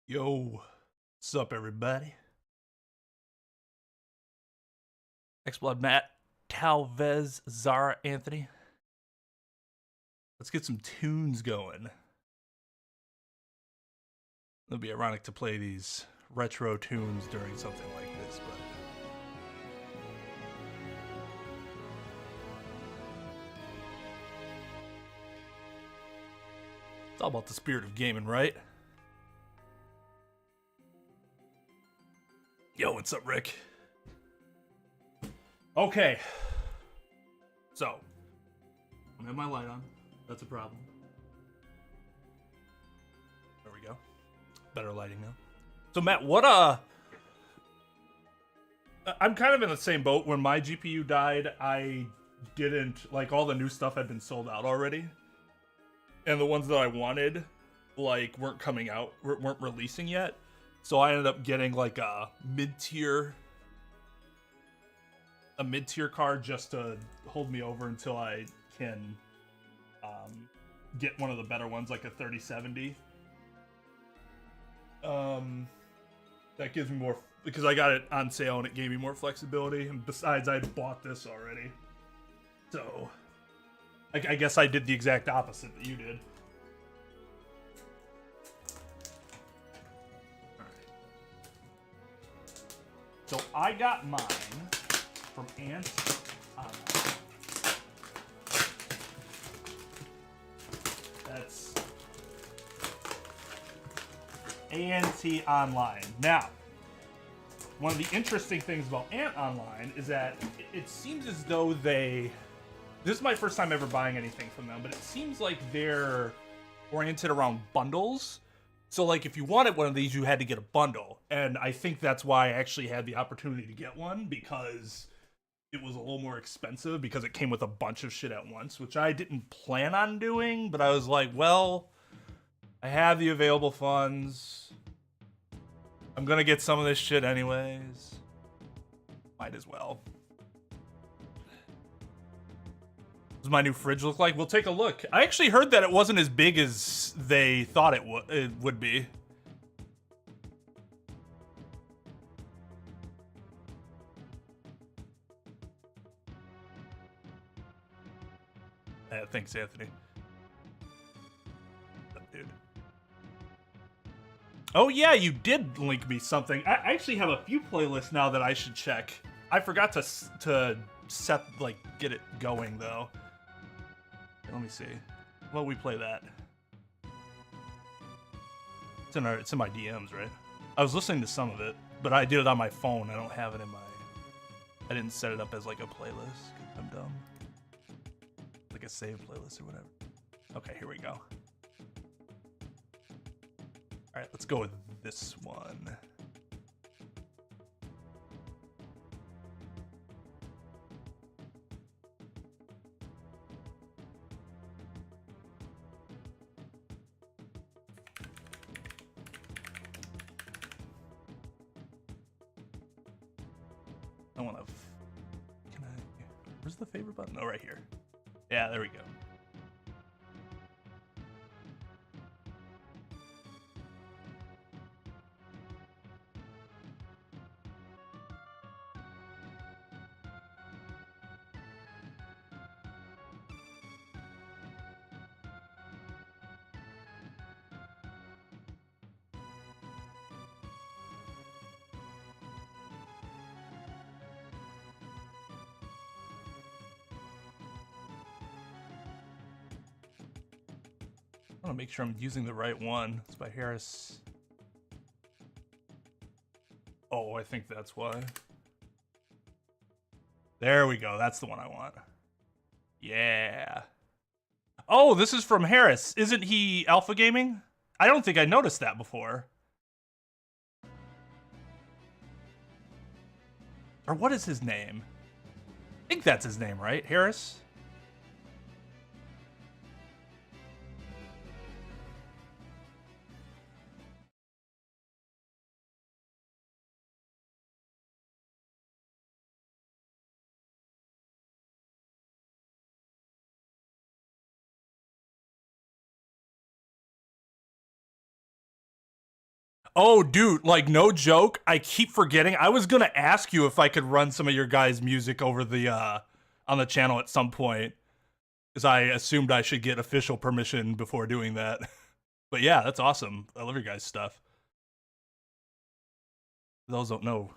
Yo, what's up, everybody? X-Blood Matt, Talvez, Zara, Anthony. Let's get some tunes going. It'll be ironic to play these retro tunes during something like this, but it's all about the spirit of gaming, right? Yo, what's up, Rick? Okay, so I have my light on. That's a problem. There we go. Better lighting now. So Matt, I'm kind of in the same boat. When my GPU died, I didn't like all the new stuff had been sold out already, and the ones that I wanted like weren't coming out, weren't releasing yet. So I ended up getting like a mid-tier card just to hold me over until I can get one of the better ones, like a 3070. That gives me more, because I got it on sale and it gave me more flexibility. And besides, I'd bought this already, so I guess I did the exact opposite that you did. So I got mine from Ant Online. That's ANT Online. Now, one of the interesting things about Ant Online is that it seems as though this is my first time ever buying anything from them, but it seems like they're oriented around bundles. So, like, if you wanted one of these, you had to get a bundle. And I think that's why I actually had the opportunity to get one, because it was a little more expensive, because it came with a bunch of shit at once, which I didn't plan on doing. But I was like, well, I have the available funds. I'm going to get some of this shit anyways. Might as well. Does my new fridge look like? We'll take a look. I actually heard that it wasn't as big as they thought it would be. Thanks, Anthony. Dude. Oh yeah, you did link me something. I actually have a few playlists now that I should check. I forgot to set, like, get it going though. Let me see. Well, we play that. It's in my DMs, right? I was listening to some of it, but I did it on my phone. I don't have it in my. I didn't set it up as like a playlist. I'm dumb. Like a save playlist or whatever. Okay, here we go. All right, let's go with this one. I want to. Can I? Where's the favorite button? Oh, right here. Yeah, there we go. I want to make sure I'm using the right one. It's by Harris. Oh, I think that's why. There we go. That's the one I want. Yeah. Oh, this is from Harris. Isn't he Alpha Gaming? I don't think I noticed that before. Or what is his name? I think that's his name, right? Harris? Oh, dude, like, no joke. I keep forgetting. I was gonna ask you if I could run some of your guys' music over the on the channel at some point, because I assumed I should get official permission before doing that. But yeah, that's awesome. I love your guys' stuff. For those don't know,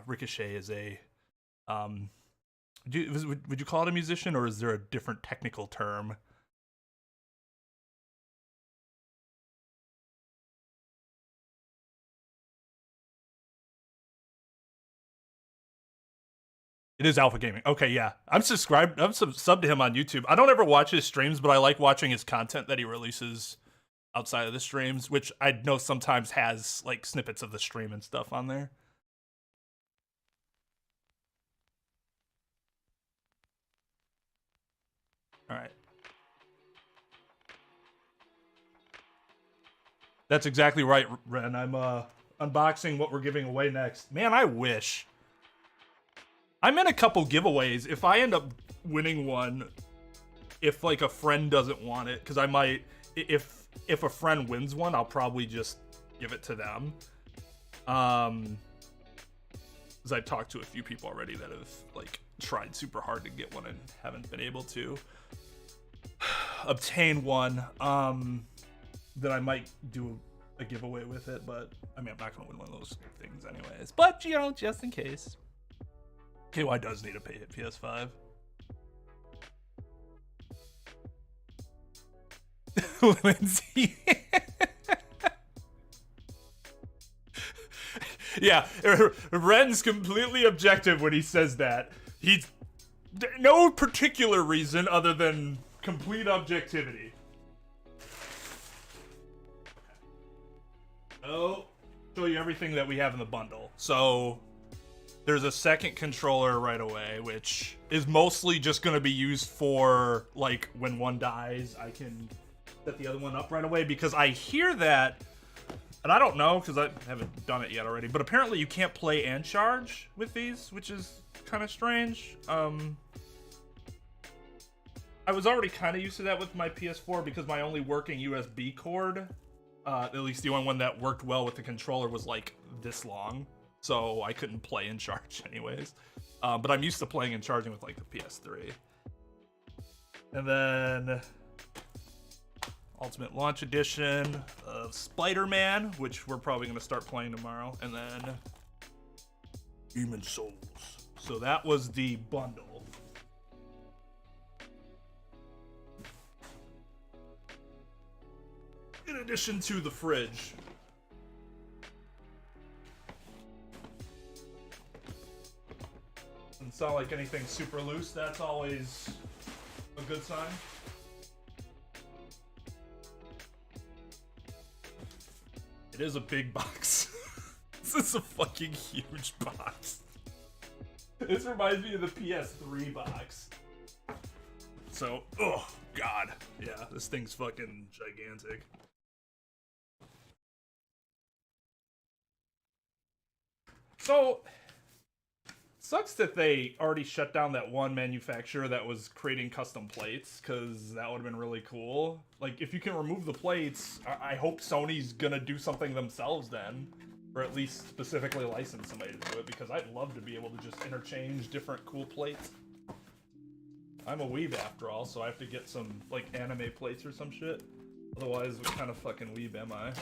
Ricochet is a would you call it a musician, or is there a different technical term? It is Alpha Gaming. Okay, yeah. I'm subscribed. I'm subbed to him on YouTube. I don't ever watch his streams, but I like watching his content that he releases outside of the streams, which I know sometimes has like snippets of the stream and stuff on there. All right. That's exactly right, Ren. I'm unboxing what we're giving away next. Man, I wish. I'm in a couple giveaways. If I end up winning one, if like a friend doesn't want it, because I might, if a friend wins one, I'll probably just give it to them. Because I've talked to a few people already that have like tried super hard to get one and haven't been able to obtain one. That I might do a giveaway with it, but I mean, I'm not gonna win one of those things anyways. But you know, just in case. KY does need a PS5. Lindsey. Yeah, Ren's completely objective when he says that. He's no particular reason other than complete objectivity. Oh, show you everything that we have in the bundle. So there's a second controller right away, which is mostly just going to be used for, like, when one dies, I can set the other one up right away, because I hear that, and I don't know, because I haven't done it yet already, but apparently you can't play and charge with these, which is kind of strange. I was already kind of used to that with my PS4, because my only working USB cord, at least the only one that worked well with the controller, was, like, this long. So I couldn't play and charge anyways. But I'm used to playing and charging with like the PS3. And then Ultimate Launch Edition of Spider-Man, which we're probably going to start playing tomorrow. And then Demon Souls. So that was the bundle. In addition to the fridge. Doesn't sound like anything super loose. That's always a good sign. It is a big box. This is a fucking huge box. This reminds me of the PS3 box. So, oh god. Yeah, this thing's fucking gigantic. So, sucks that they already shut down that one manufacturer that was creating custom plates, because that would have been really cool. Like, if you can remove the plates, I hope Sony's gonna do something themselves then, or at least specifically license somebody to do it, because I'd love to be able to just interchange different cool plates. I'm a weeb after all, so I have to get some, like, anime plates or some shit. Otherwise, what kind of fucking weeb am I?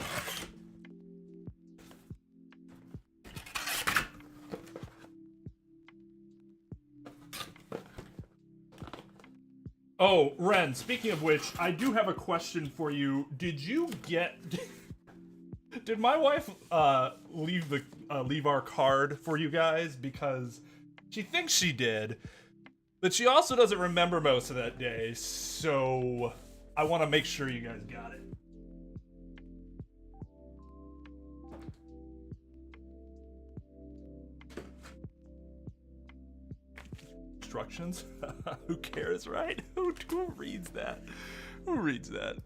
Oh, Ren, speaking of which, I do have a question for you. Did you get... Did my wife leave our card for you guys? Because she thinks she did, but she also doesn't remember most of that day, so I want to make sure you guys got it. Instructions? Who cares, right? Who reads that? Who reads that?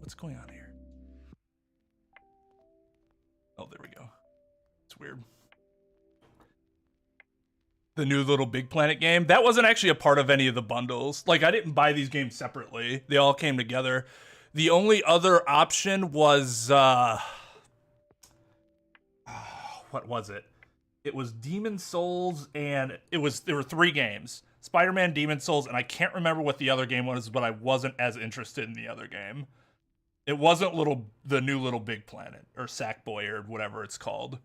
What's going on here? Oh, there we go. It's weird. The new Little Big Planet game. That wasn't actually a part of any of the bundles. Like, I didn't buy these games separately. They all came together. The only other option was, what was it? It was Demon Souls, and there were 3 games. Spider-Man, Demon Souls, and I can't remember what the other game was, but I wasn't as interested in the other game. It wasn't the new Little Big Planet, or Sackboy, or whatever it's called.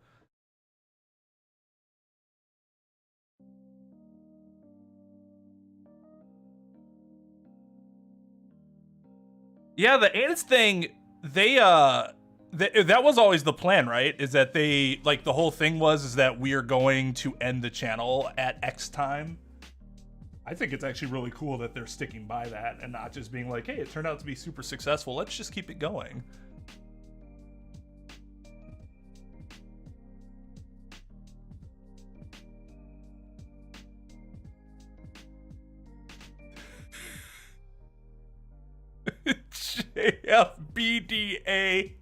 Yeah, the Ants thing, that was always the plan, right? Is that they, like, the whole thing is that we are going to end the channel at X time. I think it's actually really cool that they're sticking by that and not just being like, hey, it turned out to be super successful. Let's just keep it going. JFBDA.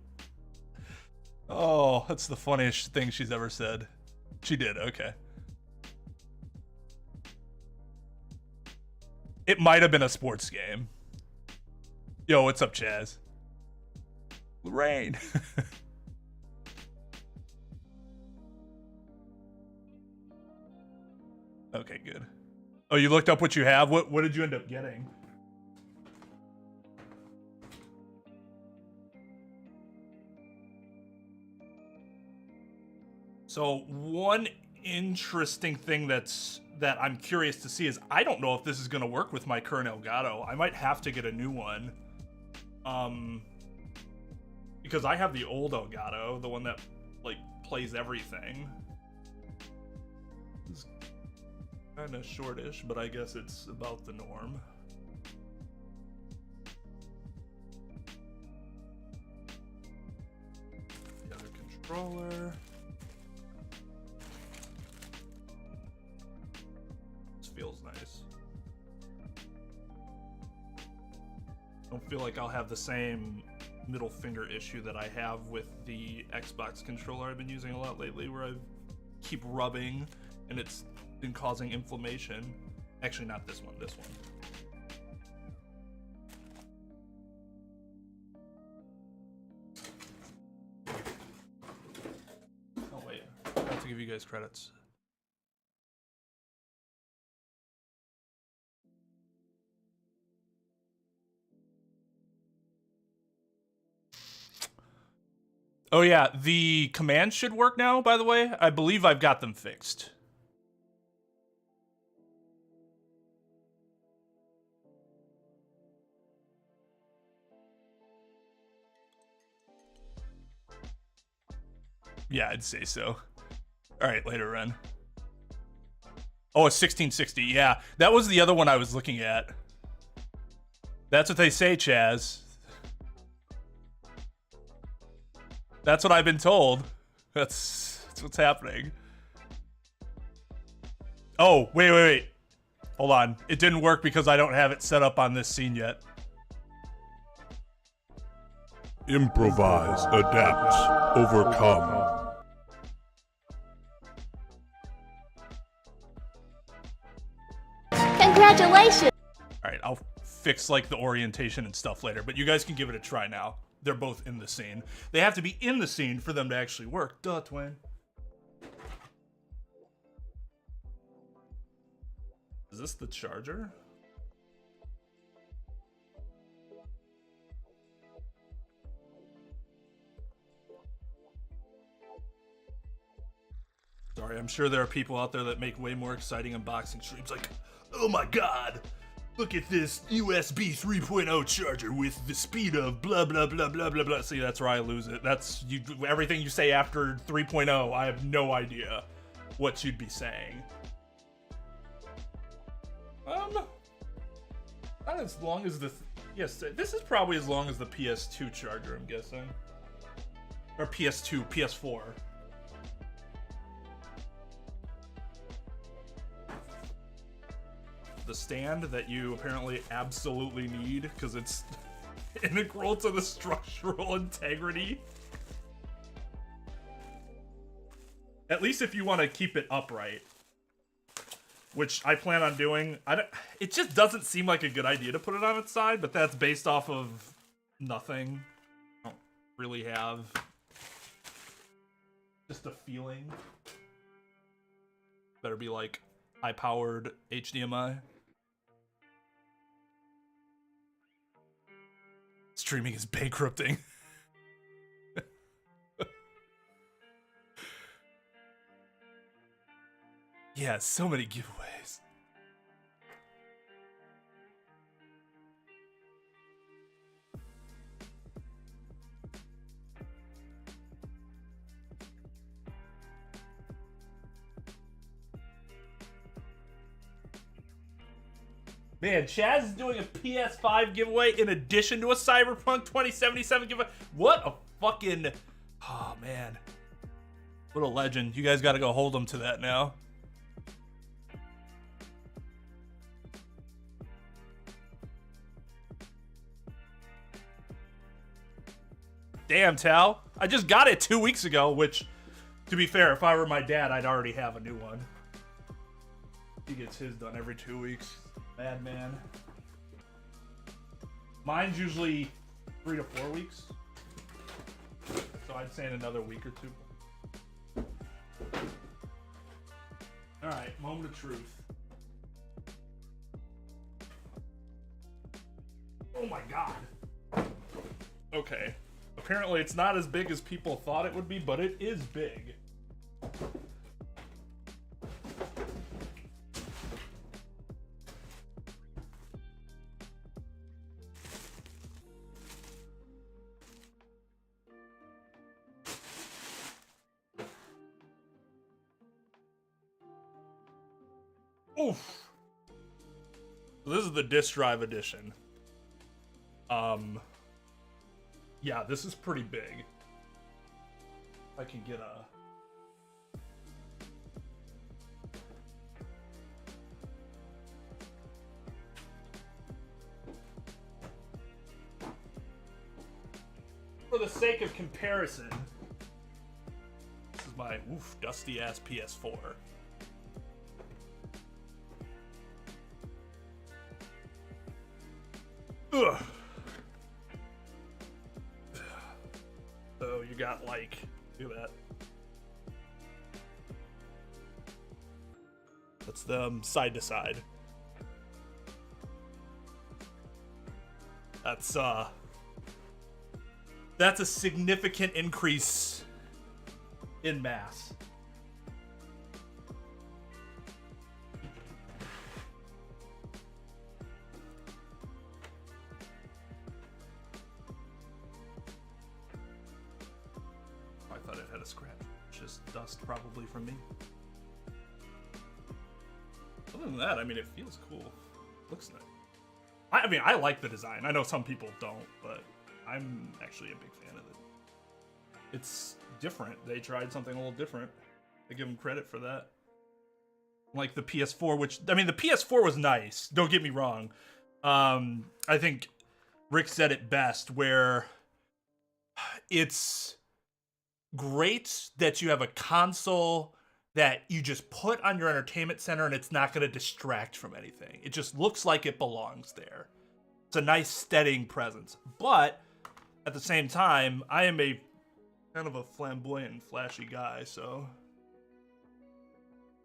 Oh, that's the funniest thing she's ever said. She did, okay. It might have been a sports game. Yo, what's up, Chaz? Lorraine. Okay, good. Oh, you looked up what you have? What did you end up getting? So one interesting thing that I'm curious to see is I don't know if this is going to work with my current Elgato. I might have to get a new one. Because I have the old Elgato, the one that like plays everything. It's kind of shortish, but I guess it's about the norm. The other controller. Feels nice. Don't feel like I'll have the same middle finger issue that I have with the Xbox controller I've been using a lot lately, where I keep rubbing and it's been causing inflammation. Actually, not this one, this one. Oh wait, I have to give you guys credits. Oh yeah, the commands should work now, by the way. I believe I've got them fixed. Yeah, I'd say so. All right, later, Ren. Oh, it's 1660. Yeah, that was the other one I was looking at. That's what they say, Chaz. That's what I've been told. That's what's happening. Oh, wait. Hold on. It didn't work because I don't have it set up on this scene yet. Improvise, adapt, overcome. Congratulations! Alright, I'll fix like the orientation and stuff later, but you guys can give it a try now. They're both in the scene. They have to be in the scene for them to actually work. Duh, Twain. Is this the charger? Sorry, I'm sure there are people out there that make way more exciting unboxing streams like, oh my god, look at this USB 3.0 charger with the speed of blah, blah, blah, blah, blah, blah. See, that's where I lose it. That's you. Everything you say after 3.0, I have no idea what you'd be saying. Not as long as the... Yes, this is probably as long as the PS2 charger, I'm guessing. Or PS2, PS4. The stand that you apparently absolutely need because it's integral to the structural integrity. At least if you want to keep it upright. which I plan on doing. It just doesn't seem like a good idea to put it on its side, but that's based off of nothing. I don't really have just a feeling. Better be like high-powered HDMI. Streaming is bankrupting. Yeah, so many giveaways. Man, Chaz is doing a PS5 giveaway in addition to a Cyberpunk 2077 giveaway. What a fucking... Oh, man. What a legend. You guys gotta go hold him to that now. Damn, Tal. I just got it 2 weeks ago, which, to be fair, if I were my dad, I'd already have a new one. He gets his done every 2 weeks. Madman. Mine's usually 3 to 4 weeks. So I'd say in another week or two. Alright, moment of truth. Oh my god. Okay. Apparently it's not as big as people thought it would be, but it is big. Oof. So this is the disk drive edition. Yeah, this is pretty big. I can get a... For the sake of comparison, this is my dusty ass PS4. Ugh. So you got like, look at that. That's them side to side. That's a significant increase in mass. Dust probably from me. Other than that, I mean, it feels cool. Looks nice. I mean, I like the design. I know some people don't, but I'm actually a big fan of it. It's different. They tried something a little different. I give them credit for that. Like the PS4, which, I mean, the PS4 was nice. Don't get me wrong. I think Rick said it best, where it's great that you have a console that you just put on your entertainment center and it's not going to distract from anything. It just looks like it belongs there. It's a nice steadying presence. But at the same time, I am a kind of a flamboyant and flashy guy, so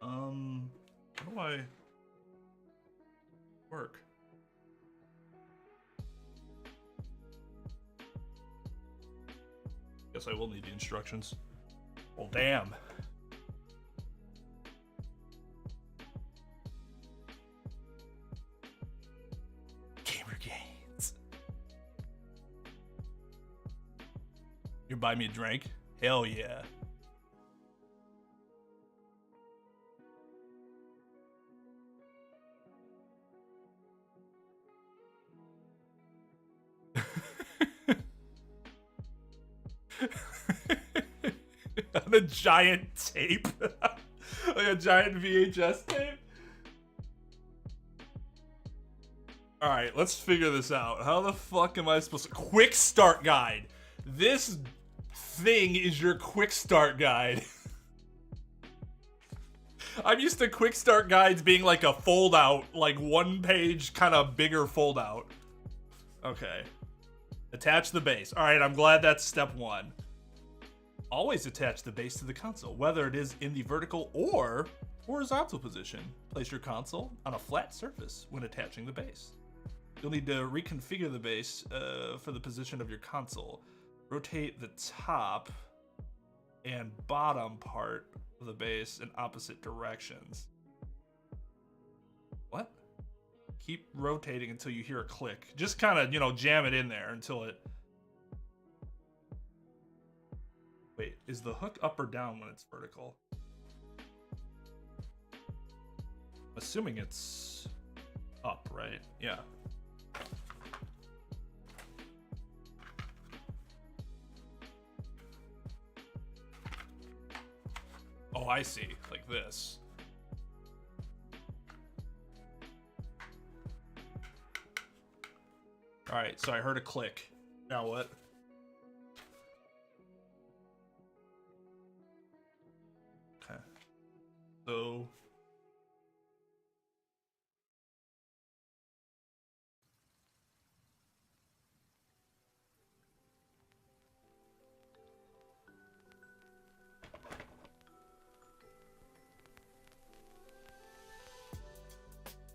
how do I work? Guess I will need the instructions. Well, damn. Gamer Gains. You buy me a drink? Hell yeah. On a giant tape. Like a giant VHS tape. Alright, let's figure this out. How the fuck am I supposed to... Quick start guide. This thing is your quick start guide. I'm used to quick start guides being like a fold out, like 1 page kind of bigger fold out. Okay. Attach the base. All right, I'm glad that's step 1. Always attach the base to the console, whether it is in the vertical or horizontal position. Place your console on a flat surface when attaching the base. You'll need to reconfigure the base for the position of your console. Rotate the top and bottom part of the base in opposite directions. What? Keep rotating until you hear a click. Just kind of, jam it in there until it... Wait, is the hook up or down when it's vertical? I'm assuming it's up, right? Yeah. Oh, I see. Like this. All right, so I heard a click. Now what? Okay. So...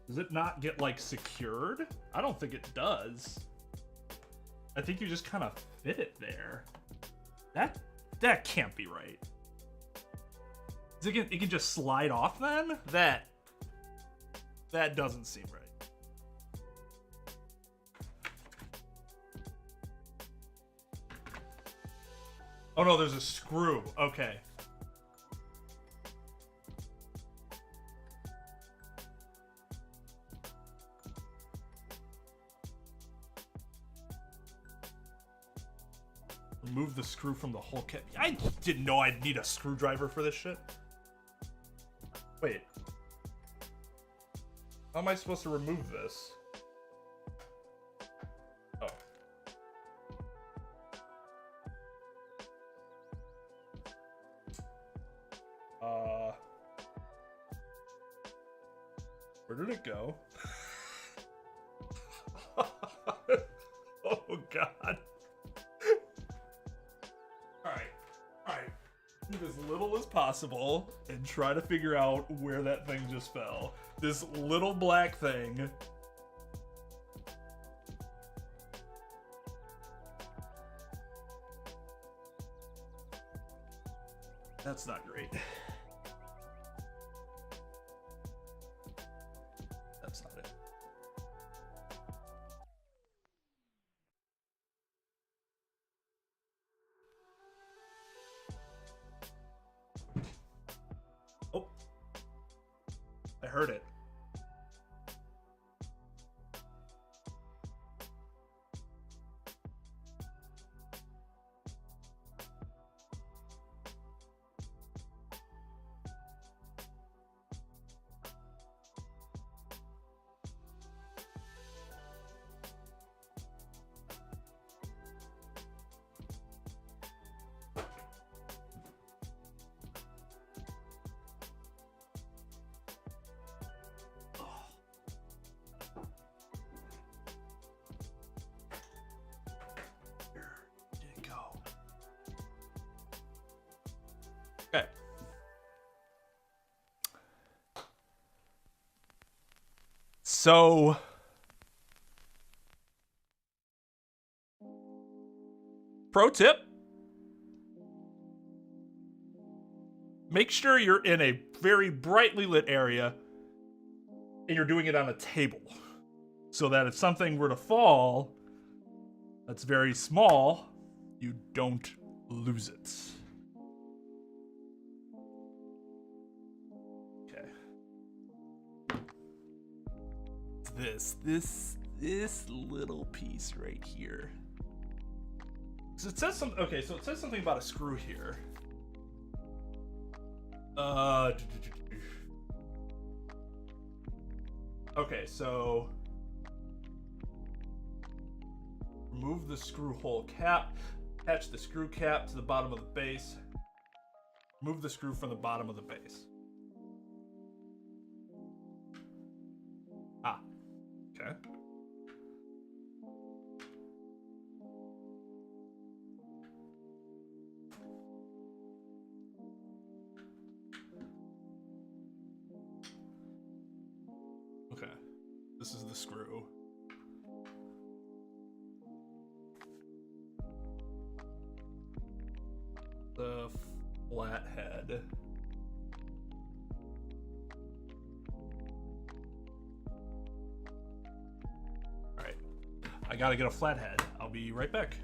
Does it not get, like, secured? I don't think it does. I think you just kind of fit it there. That can't be right. It can just slide off then? That doesn't seem right. Oh no, there's a screw. Okay. Remove the screw from the whole kit. I didn't know I'd need a screwdriver for this shit. Wait. How am I supposed to remove this? Oh. Where did it go? Oh, God. As little as possible and try to figure out where that thing just fell. This little black thing. That's not great. That's not it. Oh, I heard it. Okay. So pro tip, make sure you're in a very brightly lit area and you're doing it on a table so that if something were to fall that's very small, you don't lose it. This little piece right here. So it says some. Okay, so it says something about a screw here. Okay, so remove the screw hole cap. Attach the screw cap to the bottom of the base. Remove the screw from the bottom of the base. This is the screw. The flathead. Alright. I gotta get a flathead. I'll be right back.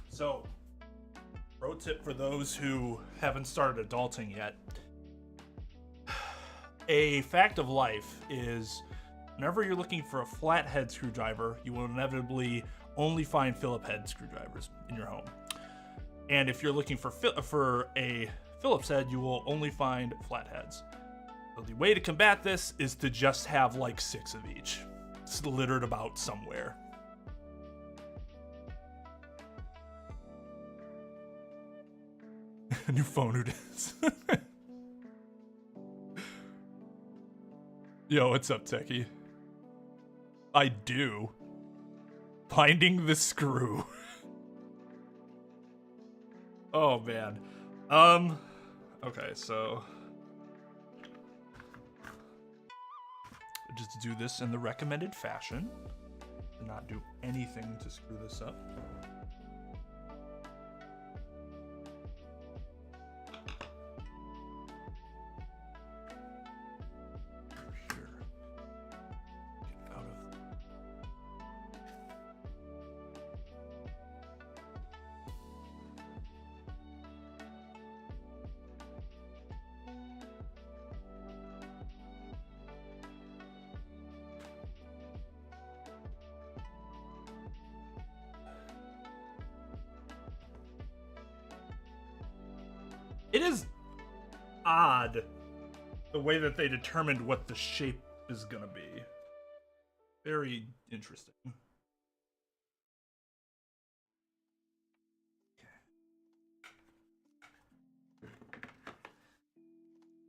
So, pro tip for those who haven't started adulting yet. A fact of life is whenever you're looking for a flathead screwdriver, you will inevitably only find Phillips head screwdrivers in your home. And if you're looking for a Phillips head, you will only find flatheads. So the way to combat this is to just have like 6 of each. It's littered about somewhere. New phone, who dis? Yo, what's up, techie? I do. Finding the screw. Oh, man. Okay, so just do this in the recommended fashion. Do not do anything to screw this up. It is odd the way that they determined what the shape is gonna be. Very interesting.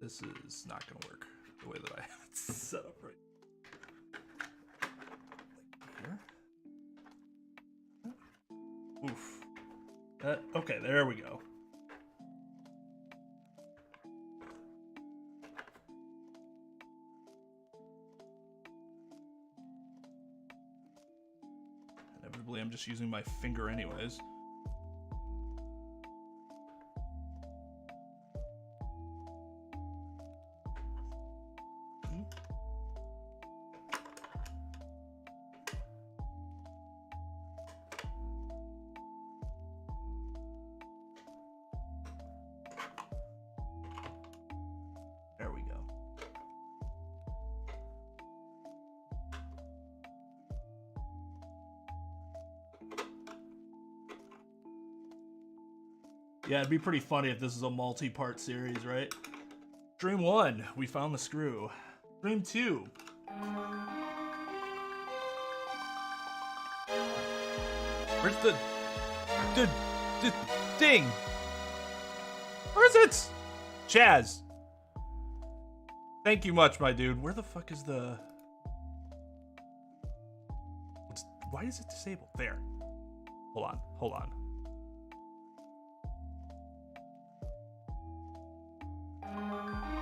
This is not gonna work the way that I have it set up right here. Oof. Okay, there we go. Inevitably, I'm just using my finger anyways. There we go. Yeah, it'd be pretty funny if this is a multi-part series, right? Stream 1, we found the screw. Stream 2. Where's the thing? Where is it? Chaz. Thank you much, my dude. Where the fuck is the... Why is it disabled? There. Hold on, hold on.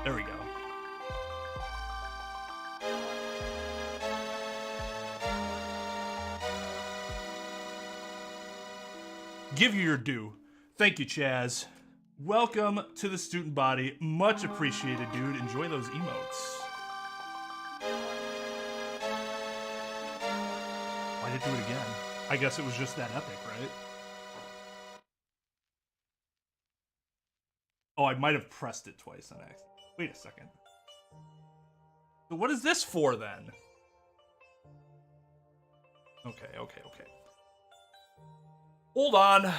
There we go. Give you your due. Thank you, Chaz. Welcome to the student body. Much appreciated, dude. Enjoy those emotes. Why did it do it again? I guess it was just that epic, right? Oh, I might have pressed it twice on accident. Wait a second. So what is this for then? Okay. Hold on.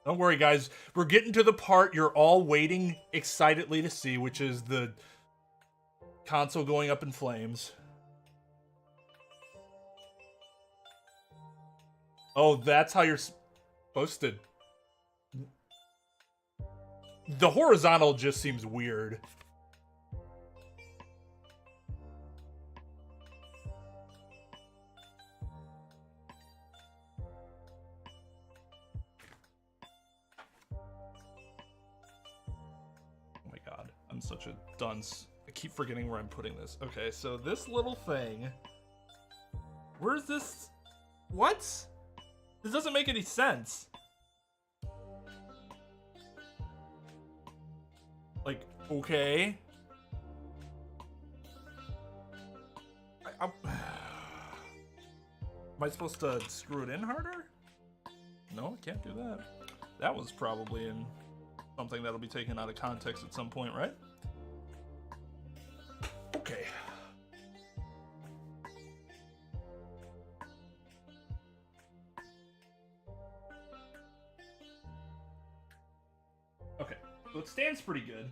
Don't worry, guys. We're getting to the part you're all waiting excitedly to see, which is the console going up in flames. Oh, that's how you're supposed to... The horizontal just seems weird. I'm such a dunce. I keep forgetting where I'm putting this. Okay, so this little thing. Where's this? What? This doesn't make any sense. Like, okay. Am I supposed to screw it in harder? No, I can't do that. That was probably in something that'll be taken out of context at some point, right? Okay. Okay, so it stands pretty good.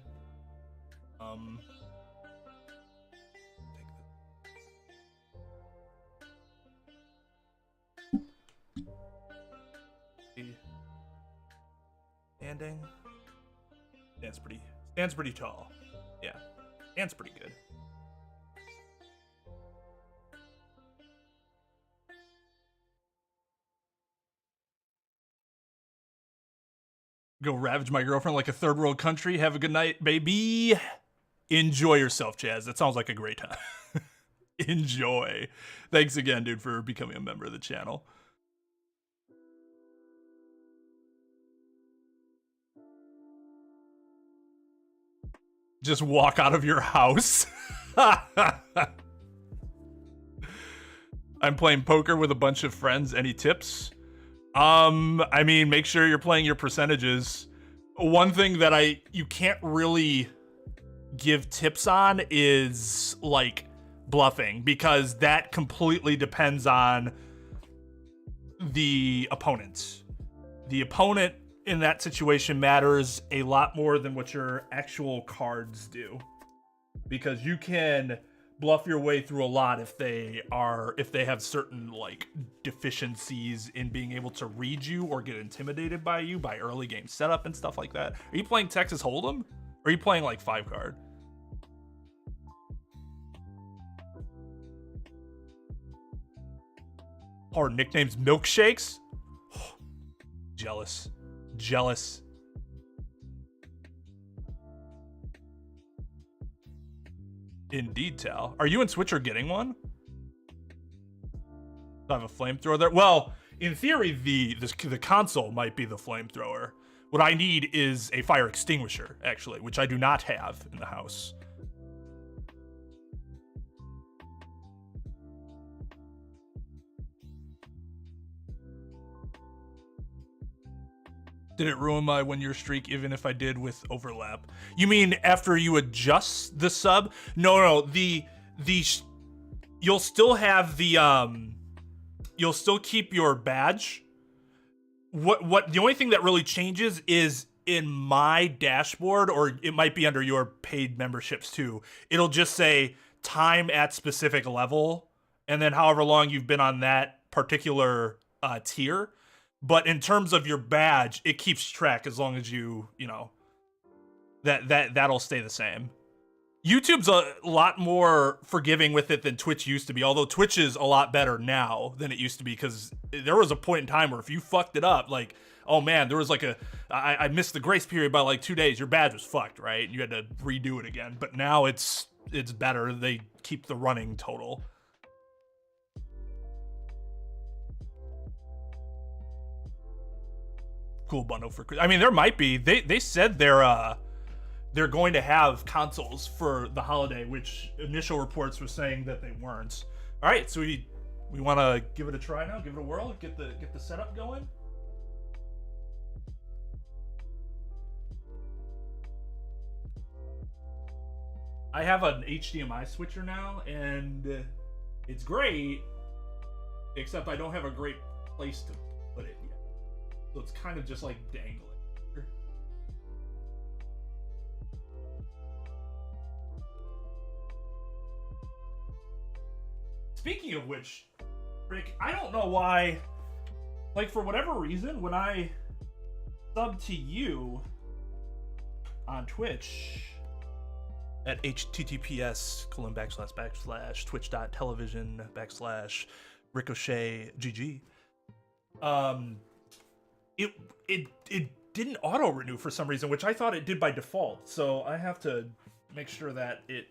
Standing. Stands pretty tall. Yeah. Stands pretty good. Go ravage my girlfriend like a third world country. Have a good night, baby. Enjoy yourself, Chaz. That sounds like a great time. Enjoy. Thanks again, dude, for becoming a member of the channel. Just walk out of your house. I'm playing poker with a bunch of friends. Any tips? I mean, make sure you're playing your percentages. One thing that you can't really give tips on is like bluffing, because that completely depends on the opponent. The opponent in that situation matters a lot more than what your actual cards do, because you can bluff your way through a lot if they have certain like deficiencies in being able to read you or get intimidated by you by early game setup and stuff like that. Are you playing Texas Hold'em? Or are you playing like 5-card? Or nicknames milkshakes? Jealous. Indeed, Tal. Are you and Switcher getting one? I have a flamethrower there. Well, in theory, the console might be the flamethrower. What I need is a fire extinguisher, actually, which I do not have in the house. Did it ruin my 1-year streak even if I did with overlap? You mean after you adjust the sub? No, you'll still have the you'll still keep your badge. What the only thing that really changes is in my dashboard, or it might be under your paid memberships too. It'll just say time at specific level, and then however long you've been on that particular tier. But in terms of your badge, it keeps track as long as you know, that'll stay the same. YouTube's a lot more forgiving with it than Twitch used to be, although Twitch is a lot better now than it used to be, because there was a point in time where if you fucked it up, like, oh man, there was like I missed the grace period by like 2 days, your badge was fucked, right? You had to redo it again. But now it's better. They keep the running total. cool bundle for Christmas. I mean, there might be. They said they're going to have consoles for the holiday, which initial reports were saying that they weren't. All right, so we want to give it a try now, give it a whirl, get the setup going. I have an HDMI switcher now, and it's great, except I don't have a great place to put it yet. So it's kind of just like dangling. Speaking of which, Rick, I don't know why, like, for whatever reason, when I sub to you on Twitch at https://twitch.tv/ricochet it didn't auto renew for some reason, which I thought it did by default. So I have to make sure that it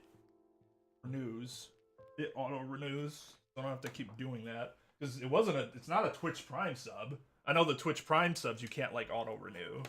renews. It auto renews. So I don't have to keep doing that because it's not a Twitch Prime sub. I know the Twitch Prime subs you can't like auto renew.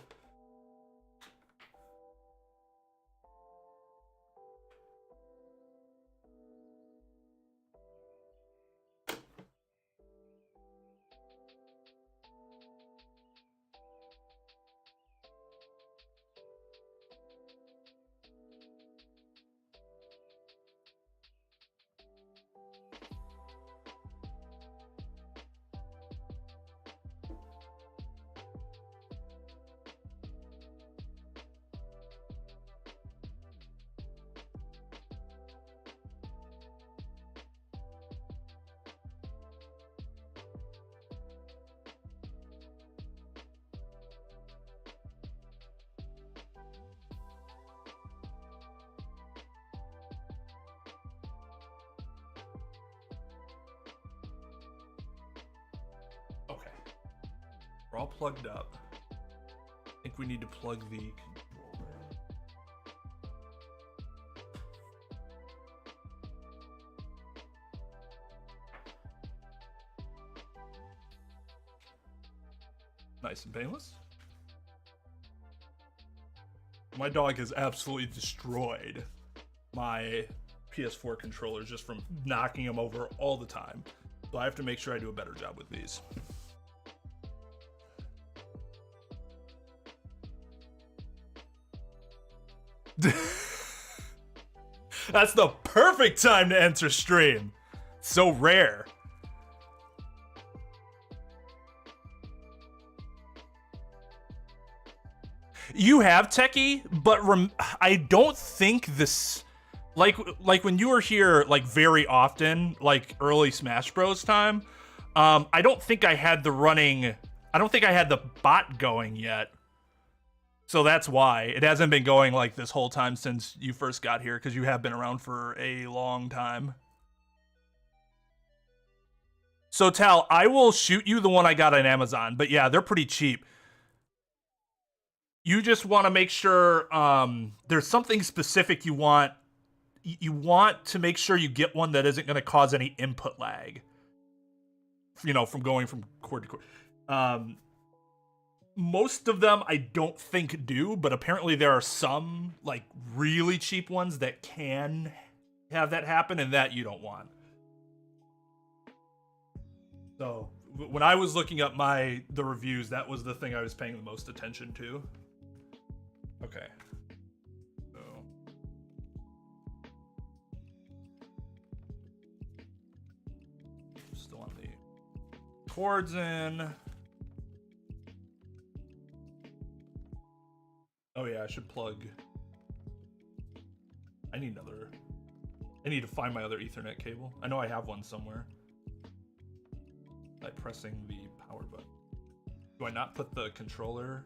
Okay. We're all plugged up. I think we need to plug the controller. Nice and painless. My dog has absolutely destroyed my PS4 controllers just from knocking them over all the time. So I have to make sure I do a better job with these. That's the perfect time to enter stream. So rare. You have Techie, but I don't think this, like when you were here like very often, like early Smash Bros time, I don't think I had the bot going yet. So that's why it hasn't been going like this whole time since you first got here, because you have been around for a long time. So Tal, I will shoot you the one I got on Amazon, but yeah, they're pretty cheap. You just want to make sure there's something specific you want. You want to make sure you get one that isn't going to cause any input lag. You know, from going from cord to cord. Most of them I don't think do, but apparently there are some like really cheap ones that can have that happen, and that you don't want. So when I was looking up the reviews, that was the thing I was paying the most attention to. Okay. So still on the cords in. Oh yeah, I should plug. I need to find my other Ethernet cable. I know I have one somewhere. By pressing the power button. Do I not put the controller?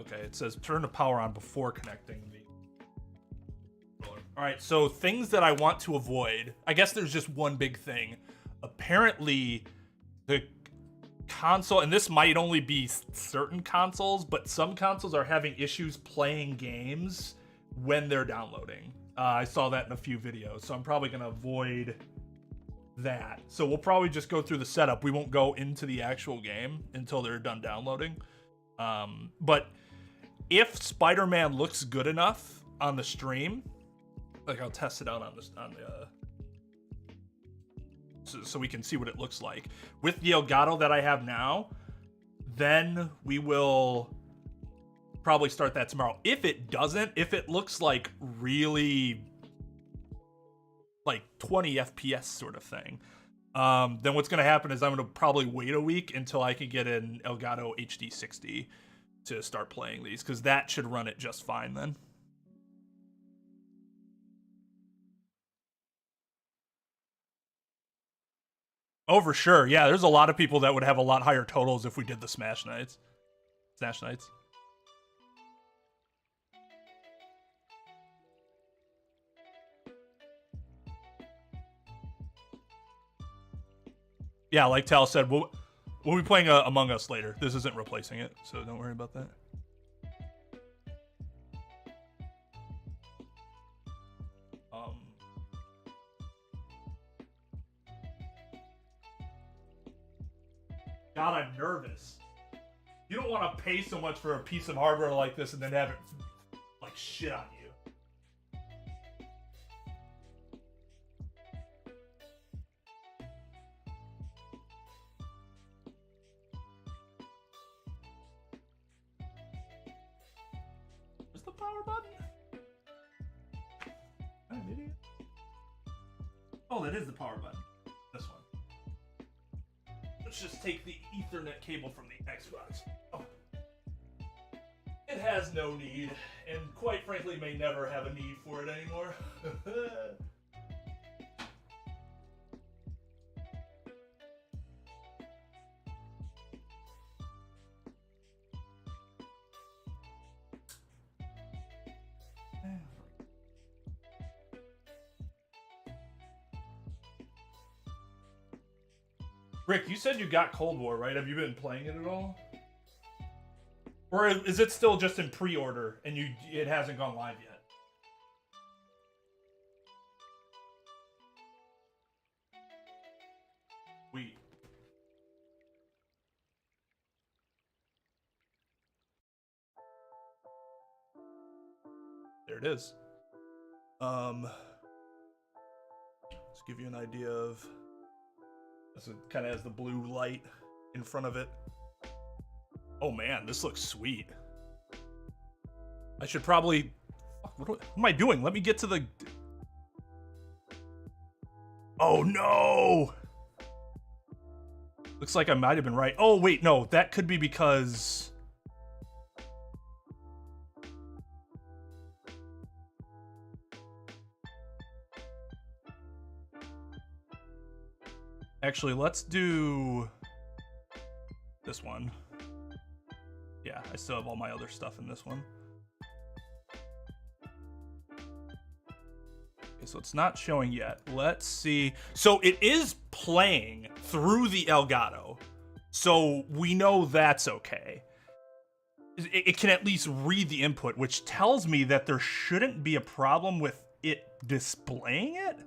Okay, it says turn the power on before connecting the controller. All right, so things that I want to avoid. I guess there's just one big thing. Apparently, the console, and this might only be certain consoles, but some consoles are having issues playing games when they're downloading. I saw that in a few videos, so I'm probably going to avoid that. So we'll probably just go through the setup. We won't go into the actual game until they're done downloading. But if Spider-Man looks good enough on the stream, like I'll test it out on the so we can see what it looks like with the Elgato that I have now. Then we will probably start that tomorrow. If it doesn't, if it looks like really like 20 FPS sort of thing, then what's going to happen is I'm going to probably wait a week until I can get an Elgato HD 60 to start playing these, because that should run it just fine then. Oh, for sure. Yeah, there's a lot of people that would have a lot higher totals if we did the Smash Nights. Smash Nights. Yeah, like Tal said, we'll be playing Among Us later. This isn't replacing it, so don't worry about that. God, I'm nervous. You don't want to pay so much for a piece of hardware like this and then have it like shit on you. Where's the power button? I'm an idiot. Oh, that is the power button. This one. Let's just take the Ethernet cable from the Xbox. Oh. It has no need, and quite frankly may never have a need for it anymore. Rick, you said you got Cold War, right? Have you been playing it at all? Or is it still just in pre-order and it hasn't gone live yet? Sweet. There it is. Let's give you an idea of... It kind of has the blue light in front of it. Oh man, this looks sweet. I should probably... What am I doing? Let me get to the... Oh no! Looks like I might have been right. Oh wait, no, that could be because... Actually, let's do this one. Yeah, I still have all my other stuff in this one. Okay, so it's not showing yet. Let's see. So it is playing through the Elgato. So we know that's okay. It can at least read the input, which tells me that there shouldn't be a problem with it displaying it.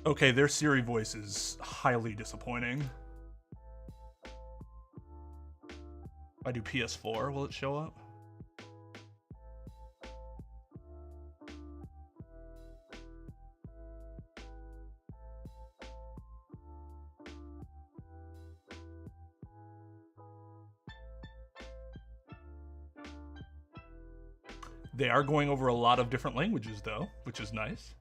Okay, their Siri voice is highly disappointing. If I do PS4, will it show up? They are going over a lot of different languages, though, which is nice.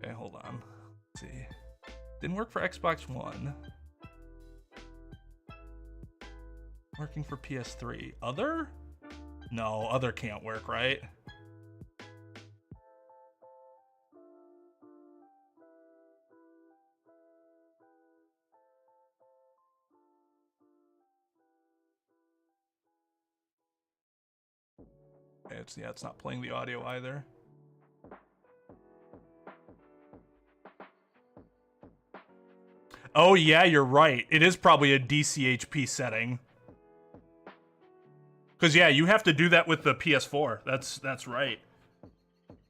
Okay, hold on. Let's see. Didn't work for Xbox One. Working for PS3. Other? No, other can't work, right? Okay, it's not playing the audio either. Oh yeah, you're right. It is probably a DCHP setting. Because yeah, you have to do that with the PS4. That's right.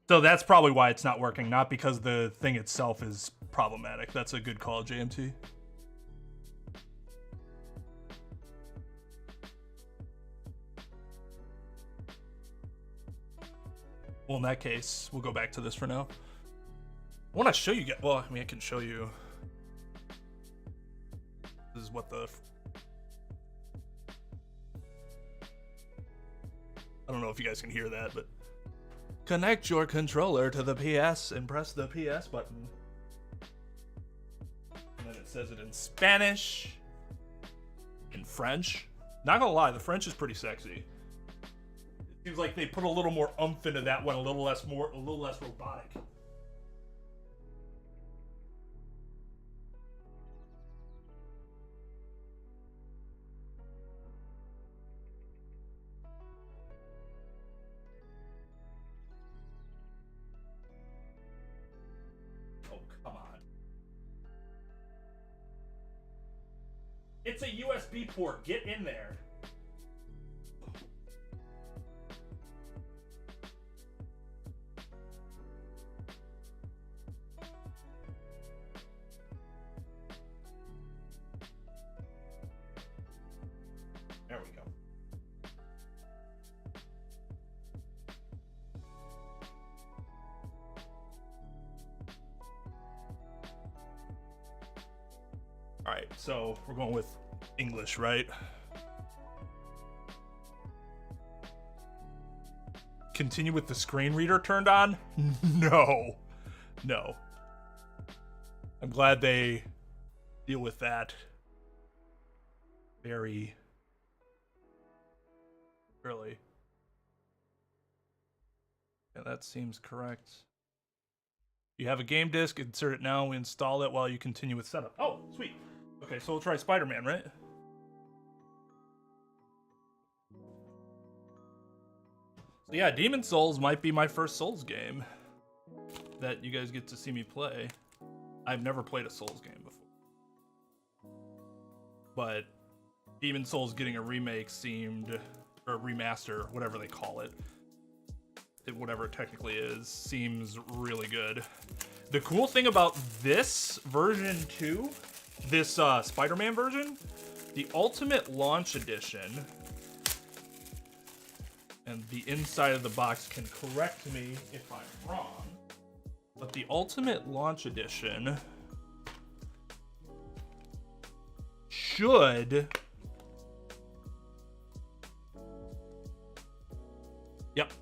So that's probably why it's not working, not because the thing itself is problematic. That's a good call, JMT. Well, in that case, we'll go back to this for now. I want to show you guys. Well, I mean, I can show you. This is what the. I don't know if you guys can hear that, but connect your controller to the PS and press the PS button. And then it says it in Spanish, in French. Not gonna lie, the French is pretty sexy. It seems like they put a little more oomph into that one, a little less robotic. Oh, come on. It's a USB port. Get in there. There we go. All right, so we're going with English, right? Continue with the screen reader turned on? No. No. I'm glad they deal with that very early. Yeah, that seems correct. You have a game disc, insert it now, we install it while you continue with setup. Oh, sweet. Okay, so we'll try Spider-Man, right? So yeah, Demon Souls might be my first Souls game that you guys get to see me play. I've never played a Souls game before. But Demon Souls getting a remake seemed, or a remaster, whatever they call it, whatever it technically is, seems really good. The cool thing about this version too, this Spider-Man version, the Ultimate Launch Edition, and the inside of the box can correct me if I'm wrong, but the Ultimate Launch Edition should... Yep.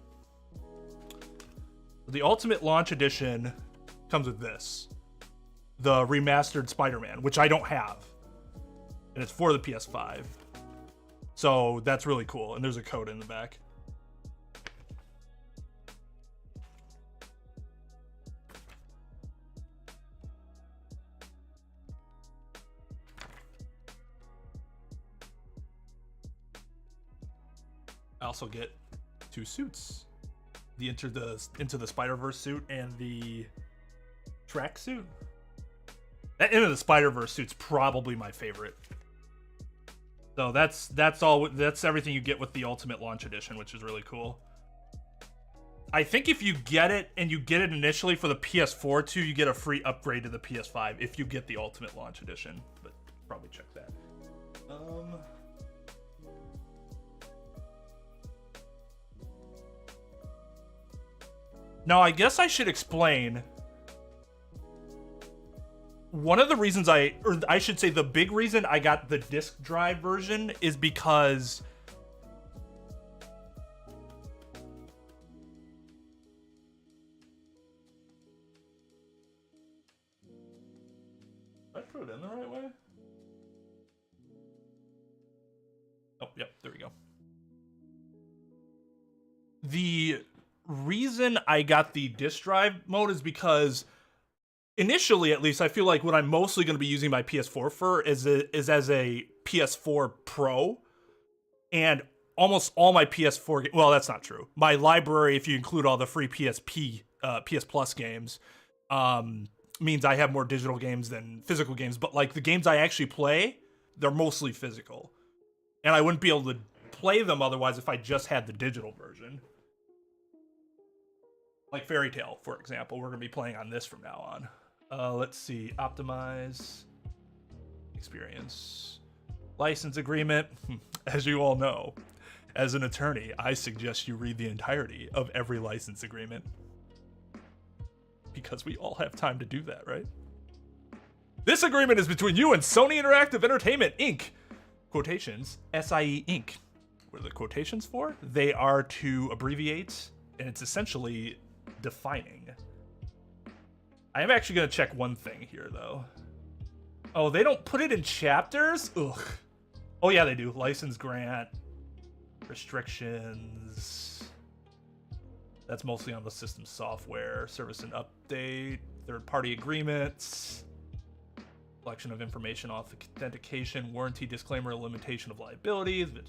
The Ultimate Launch Edition comes with this. The remastered Spider-Man, which I don't have. And it's for the PS5. So that's really cool. And there's a code in the back. I also get 2 suits. The Into the Spider-Verse suit and the track suit. That Into the Spider-Verse suit's probably my favorite. So that's everything you get with the Ultimate Launch Edition, which is really cool. I think if you get it and you get it initially for the PS4 too, you get a free upgrade to the PS5 if you get the Ultimate Launch Edition. But probably check that. Now, I guess I should explain. One of the reasons or I should say the big reason I got the disk drive version is because did I put it in the right way? Oh, yep, there we go. The reason I got the disk drive mode is because initially, at least, I feel like what I'm mostly going to be using my PS4 for is as a PS4 Pro, and almost all my PS4 well, that's not true. My library, if you include all the free PS Plus games, means I have more digital games than physical games. But like the games I actually play, they're mostly physical, and I wouldn't be able to play them otherwise if I just had the digital version. Like Fairy Tale, for example. We're going to be playing on this from now on. Let's see. Optimize. Experience. License agreement. As you all know, as an attorney, I suggest you read the entirety of every license agreement. Because we all have time to do that, right? This agreement is between you and Sony Interactive Entertainment, Inc. Quotations, SIE Inc. What are the quotations for? They are to abbreviate, and it's essentially defining. I am actually going to check one thing here, though. Oh, they don't put it in chapters? Ugh. Oh, yeah, they do. License grant, restrictions. That's mostly on the system software, service and update, third-party agreements, collection of information, authentication, warranty, disclaimer, limitation of liability. This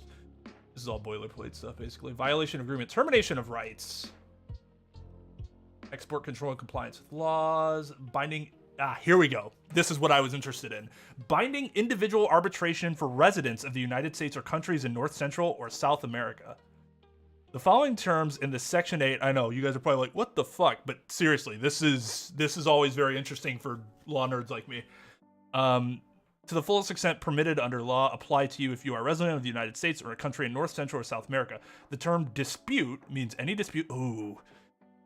is all boilerplate stuff, basically. Violation of agreement, termination of rights, export control and compliance with laws, binding. Here we go. This is what I was interested in. Binding individual arbitration for residents of the United States or countries in North, Central, or South America. The following terms in the Section 8, I know, you guys are probably like, what the fuck? But seriously, this is always very interesting for law nerds like me. To the fullest extent permitted under law, apply to you if you are a resident of the United States or a country in North, Central, or South America. The term dispute means any dispute.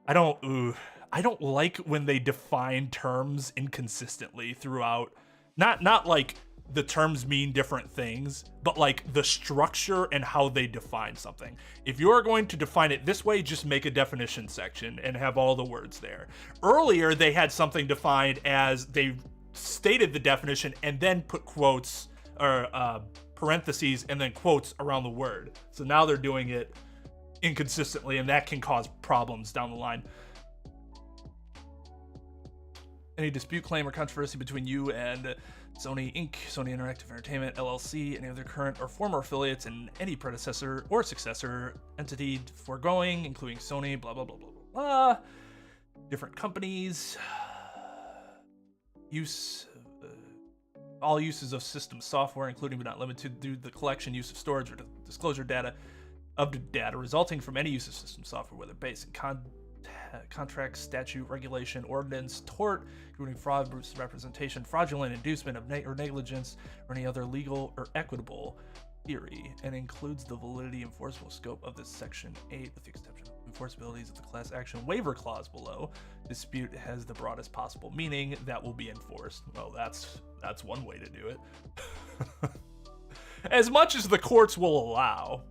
I don't like when they define terms inconsistently throughout. Not like the terms mean different things, but like the structure and how they define something. If you are going to define it this way, just make a definition section and have all the words there. Earlier, they had something defined as they stated the definition and then put quotes or parentheses and then quotes around the word. So now they're doing it inconsistently, and that can cause problems down the line. Any dispute, claim, or controversy between you and Sony Inc., Sony Interactive Entertainment, LLC, any other current or former affiliates, and any predecessor or successor entity foregoing, including Sony, blah, blah, blah, blah, blah, blah. Different companies. All uses of system software, including but not limited to the collection, use of storage, or disclosure data of the data resulting from any use of system software, whether based in contract, statute, regulation, ordinance, tort, including fraud, misrepresentation, fraudulent inducement of or negligence, or any other legal or equitable theory, and includes the validity enforceable scope of this Section 8 with the exception of enforceabilities of the class action waiver clause below. Dispute has the broadest possible meaning that will be enforced. Well, that's one way to do it. As much as the courts will allow.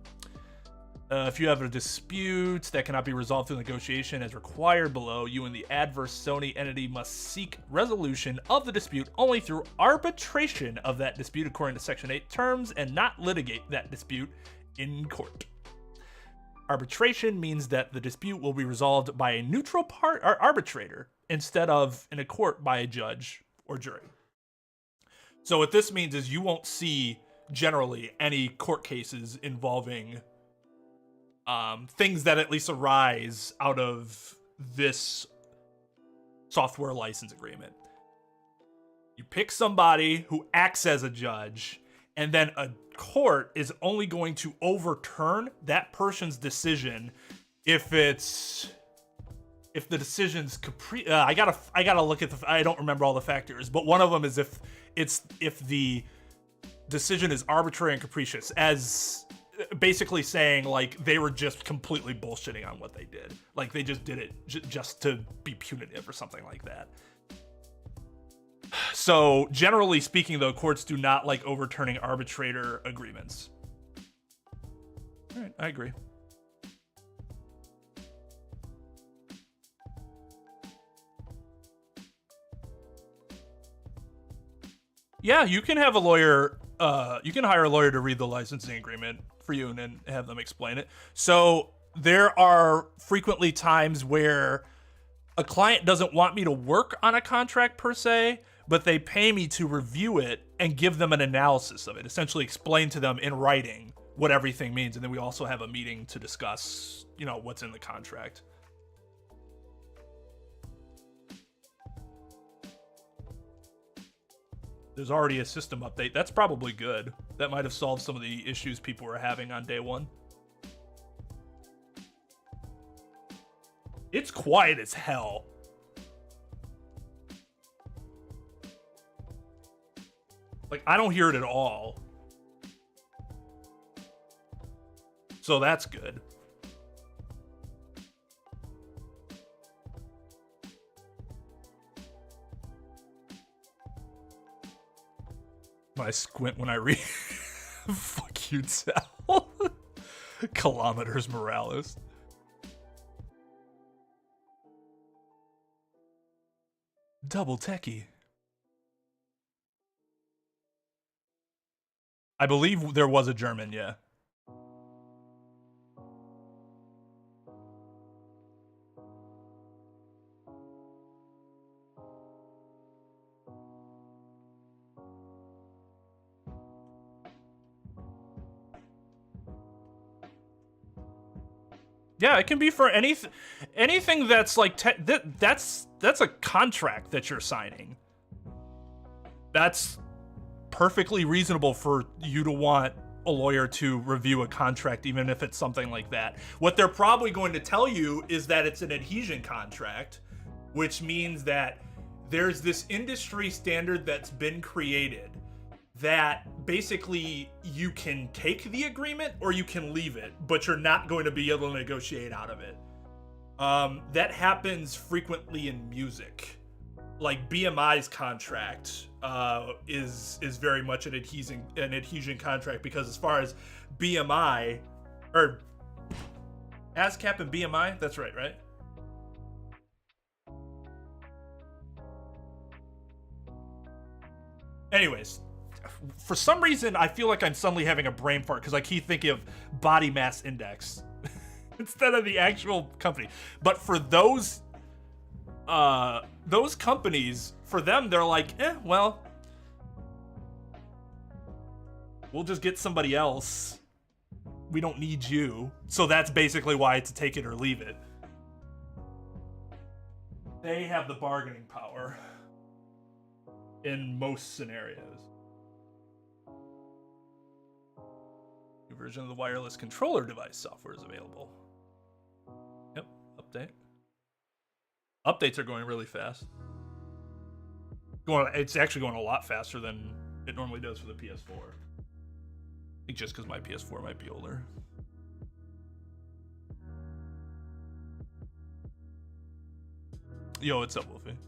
If you have a dispute that cannot be resolved through negotiation as required below, you and the adverse Sony entity must seek resolution of the dispute only through arbitration of that dispute according to Section 8 terms and not litigate that dispute in court. Arbitration means that the dispute will be resolved by a neutral arbitrator instead of in a court by a judge or jury. So what this means is you won't see generally any court cases involving things that at least arise out of this software license agreement. You pick somebody who acts as a judge, and then a court is only going to overturn that person's decision if the decision's I gotta look at I don't remember all the factors, but one of them is if the decision is arbitrary and capricious, as basically saying like they were just completely bullshitting on what they did, like they just did it just to be punitive or something like that. So generally speaking, though, courts do not like overturning arbitrator agreements. All right, I agree. Yeah, you can have a lawyer. You can hire a lawyer to read the licensing agreement for you and then have them explain it. So there are frequently times where a client doesn't want me to work on a contract per se, but they pay me to review it and give them an analysis of it, essentially explain to them in writing what everything means. And then we also have a meeting to discuss, what's in the contract. There's already a system update. That's probably good. That might have solved some of the issues people were having on day one. It's quiet as hell. Like, I don't hear it at all. So that's good. I squint when I read. Fuck you, Sal. Kilometers Morales. Double techie. I believe there was a German, yeah. Yeah, it can be for anything that's like that's a contract that you're signing. That's perfectly reasonable for you to want a lawyer to review a contract, even if it's something like that. What they're probably going to tell you is that it's an adhesion contract, which means that there's this industry standard that's been created that basically you can take the agreement or you can leave it, but you're not going to be able to negotiate out of it. That happens frequently in music. Like BMI's contract is very much an adhesion contract, because as far as BMI or ASCAP and BMI, that's right? Anyways, for some reason, I feel like I'm suddenly having a brain fart because I keep thinking of body mass index instead of the actual company. But for those companies, for them, they're like, well, we'll just get somebody else. We don't need you. So that's basically why it's a take it or leave it. They have the bargaining power in most scenarios. New version of the wireless controller device software is available. Yep, update. Updates are going really fast. It's actually going a lot faster than it normally does for the PS4. I think just because my PS4 might be older. Yo, what's up, Wolfie?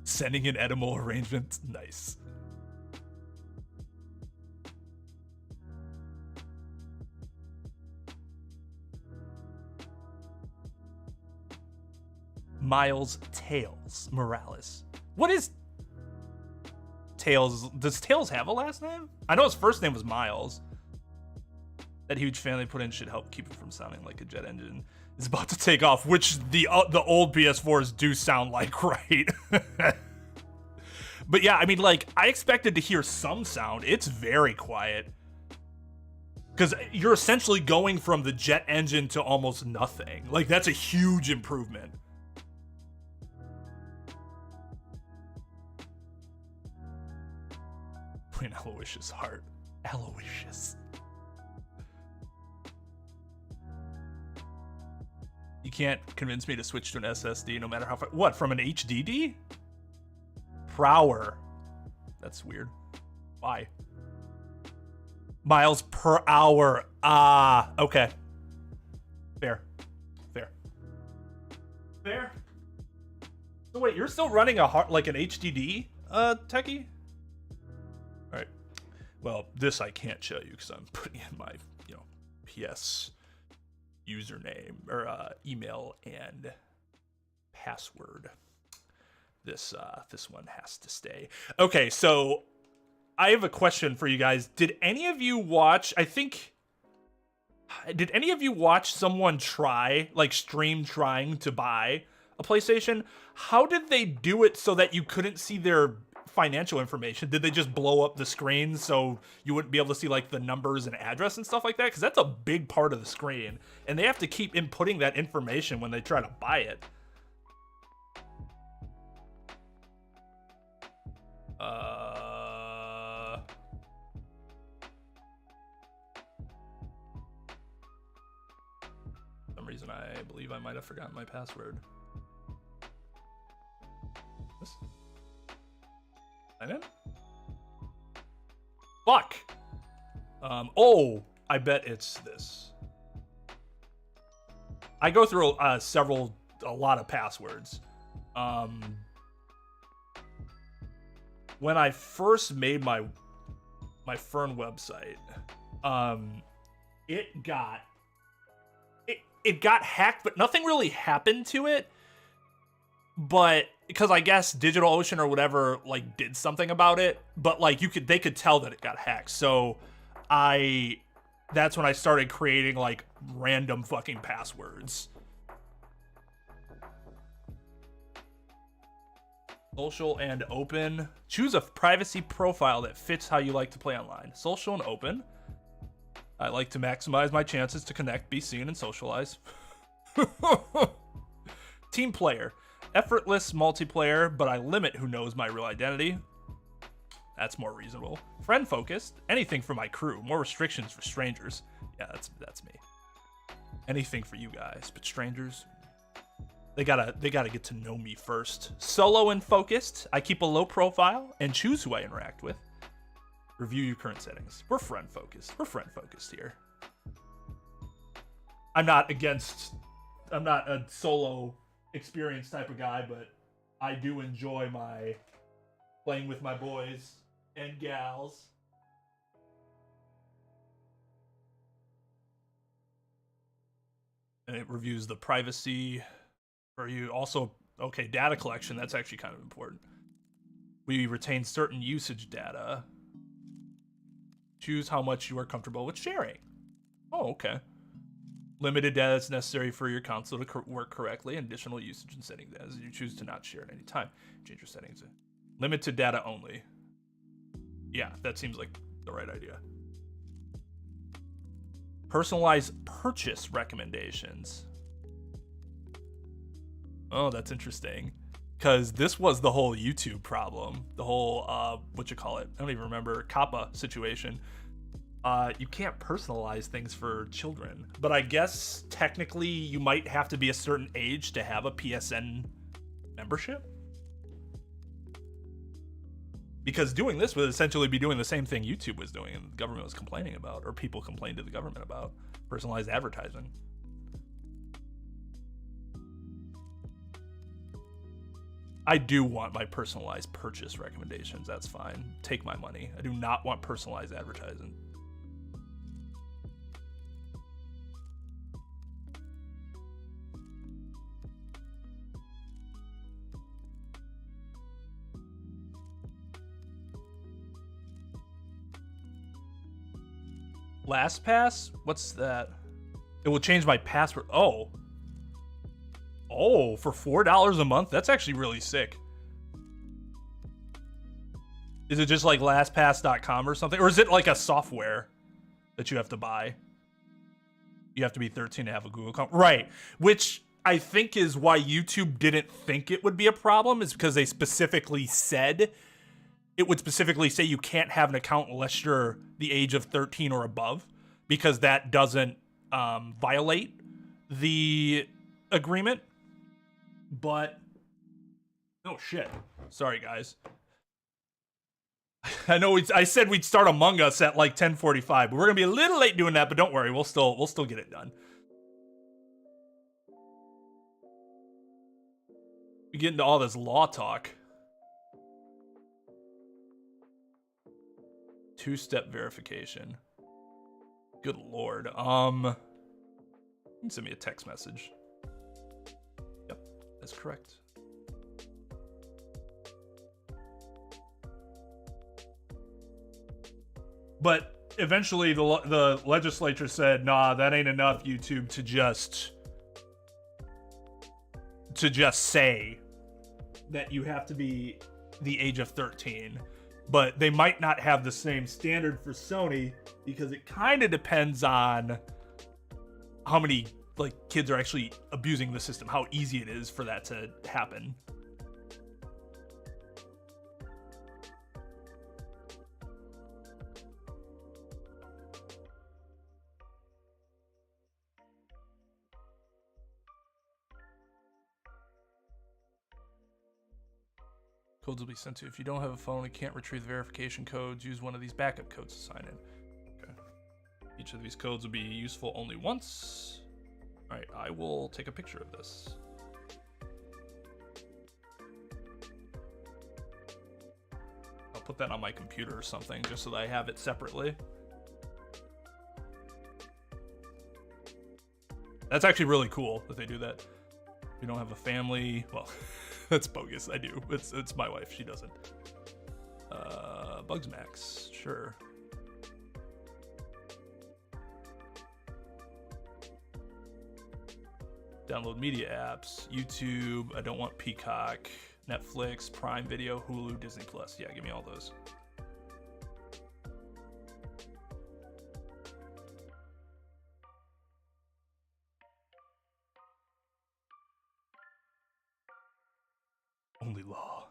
Sending an edible arrangement? Nice. Miles Tails Morales. What is Tails? Does Tails have a last name? I know his first name was Miles. That huge fan they put in should help keep it from sounding like a jet engine is about to take off, which the old PS4s do sound like, right? But yeah, I mean, like, I expected to hear some sound. It's very quiet. Because you're essentially going from the jet engine to almost nothing. Like, that's a huge improvement. An Aloysius heart. Aloysius. You can't convince me to switch to an SSD no matter how far. What, from an HDD? Per. That's weird. Why? Miles per hour. Ah, okay. Fair. So wait, you're still running an HDD, techie? All right. Well, this I can't show you because I'm putting in my, PS username or email and password. This one has to stay. Okay, so I have a question for you guys. Did any of you watch? Did any of you watch someone stream trying to buy a PlayStation? How did they do it so that you couldn't see their financial information? Did they just blow up the screen so you wouldn't be able to see like the numbers and address and stuff like that? Because that's a big part of the screen, and they have to keep inputting that information when they try to buy it. believe I might have forgotten my password. This? Sign in? Fuck! Oh, I bet it's this. I go through a lot of passwords. When I first made my Fern website, it got hacked, but nothing really happened to it. But because I guess DigitalOcean or whatever like did something about it, but like they could tell that it got hacked. So that's when I started creating like random fucking passwords. Social and open. Choose a privacy profile that fits how you like to play online. Social and open. I like to maximize my chances to connect, be seen, and socialize. Team player. Effortless multiplayer, but I limit who knows my real identity. That's more reasonable. Friend focused. Anything for my crew. More restrictions for strangers. Yeah, that's me. Anything for you guys, but strangers, they gotta get to know me first. Solo and focused. I keep a low profile and choose who I interact with. Review your current settings. We're friend focused. We're friend focused here. I'm not a solo experience type of guy, but I do enjoy my playing with my boys and gals. And it reviews the privacy for you. Also, okay, data collection, that's actually kind of important. We retain certain usage data. Choose how much you are comfortable with sharing. Oh, okay. Limited data is necessary for your console to work correctly, and additional usage and setting data you choose to not share at any time. Change your settings. Limited data only. Yeah, that seems like the right idea. Personalized purchase recommendations. Oh, that's interesting. Because this was the whole YouTube problem. The whole, I don't even remember, Kappa situation. You can't personalize things for children. But I guess technically you might have to be a certain age to have a PSN membership. Because doing this would essentially be doing the same thing YouTube was doing and the government was complaining about, or people complained to the government about, personalized advertising. I do want my personalized purchase recommendations. That's fine. Take my money. I do not want personalized advertising. LastPass? What's that? It will change my password. Oh, for $4 a month? That's actually really sick. Is it just like LastPass.com or something? Or is it like a software that you have to buy? You have to be 13 to have a Google account. Right. Which I think is why YouTube didn't think it would be a problem, is because they specifically said, it would specifically say you can't have an account unless you're the age of 13 or above, because that doesn't violate the agreement. But oh shit, sorry guys. I know I said we'd start Among Us at like 10:45, but we're gonna be a little late doing that. But don't worry, we'll still get it done. We get into all this law talk. Two-step verification. Good lord. You can send me a text message. Yep, that's correct. But eventually the legislature said, nah, that ain't enough, YouTube, to just say that you have to be the age of 13. But they might not have the same standard for Sony, because it kind of depends on how many like kids are actually abusing the system, how easy it is for that to happen. Codes will be sent to you. If you don't have a phone and can't retrieve the verification codes, use one of these backup codes to sign in. Okay. Each of these codes will be useful only once. All right, I will take a picture of this. I'll put that on my computer or something just so that I have it separately. That's actually really cool that they do that. If you don't have a family, well, that's bogus. I do. It's my wife. She doesn't. Bugsmax, sure. Download media apps, YouTube. I don't want Peacock, Netflix, Prime Video, Hulu, Disney Plus. Yeah, give me all those. Only law.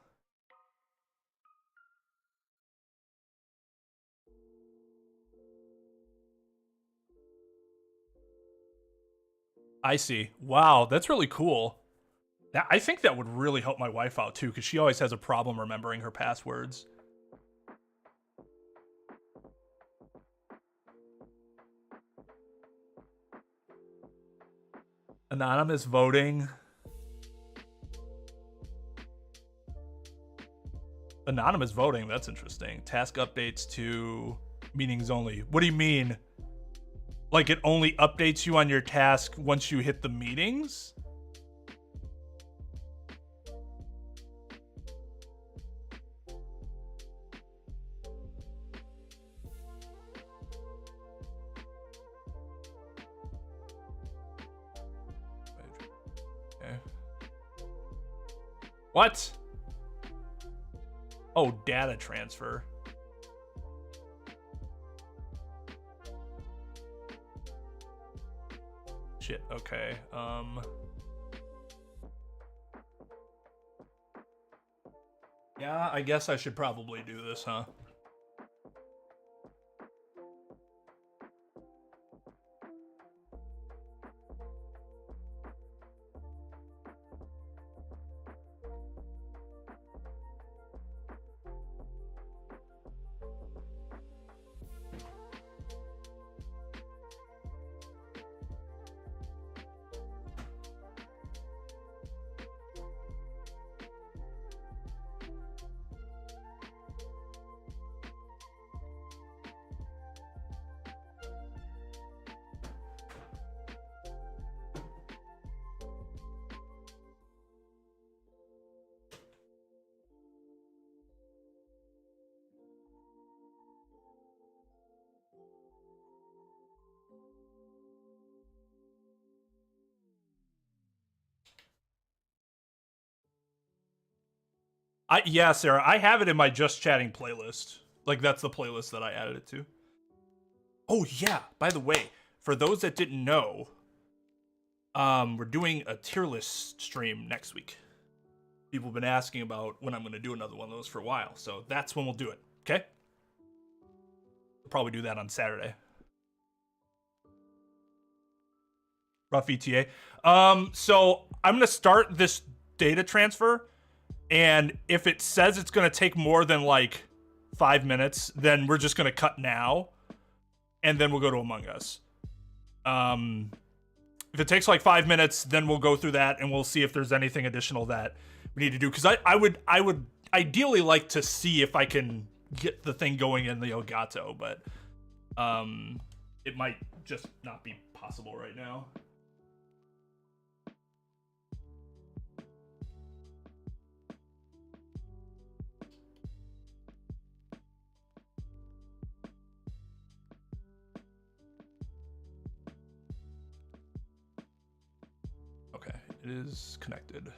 I see. Wow, that's really cool. I think that would really help my wife out too, because she always has a problem remembering her passwords. Anonymous voting. Anonymous voting, that's interesting. Task updates to meetings only. What do you mean? Like it only updates you on your task once you hit the meetings? Okay. What? Oh, data transfer. Shit, okay. Yeah, I guess I should probably do this, huh? Yeah, Sarah, I have it in my Just Chatting playlist. Like, that's the playlist that I added it to. Oh, yeah, by the way, for those that didn't know, we're doing a tier list stream next week. People have been asking about when I'm going to do another one of those for a while, so that's when we'll do it, okay? We'll probably do that on Saturday. Rough ETA. So I'm going to start this data transfer. And if it says it's going to take more than like 5 minutes, then we're just going to cut now. And then we'll go to Among Us. If it takes like 5 minutes, then we'll go through that and we'll see if there's anything additional that we need to do. Because I would ideally like to see if I can get the thing going in the Elgato. But it might just not be possible right now. It is connected.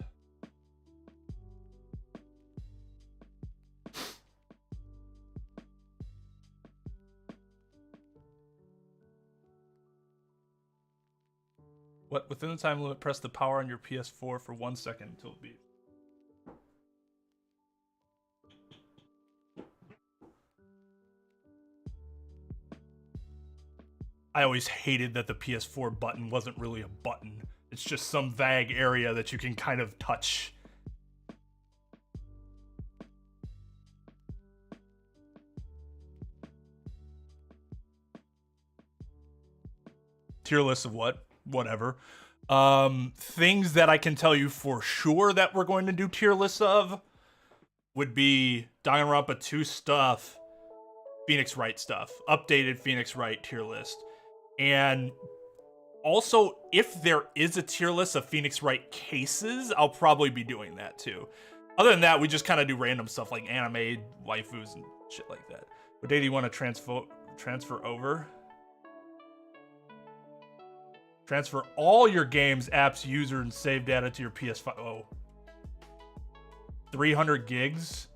What? Within the time limit, press the power on your PS4 for 1 second until it beeps. I always hated that the PS4 button wasn't really a button. It's just some vague area that you can kind of touch. tier list of what? Whatever. Things that I can tell you for sure that we're going to do tier lists of would be Danganronpa 2 stuff, Phoenix Wright stuff, updated Phoenix Wright tier list. And also, if there is a tier list of Phoenix Wright cases, I'll probably be doing that too. Other than that, we just kind of do random stuff like anime, waifus, and shit like that. What day do you want to transfer over? Transfer all your games, apps, user, and save data to your PS5. Oh. 300 gigs?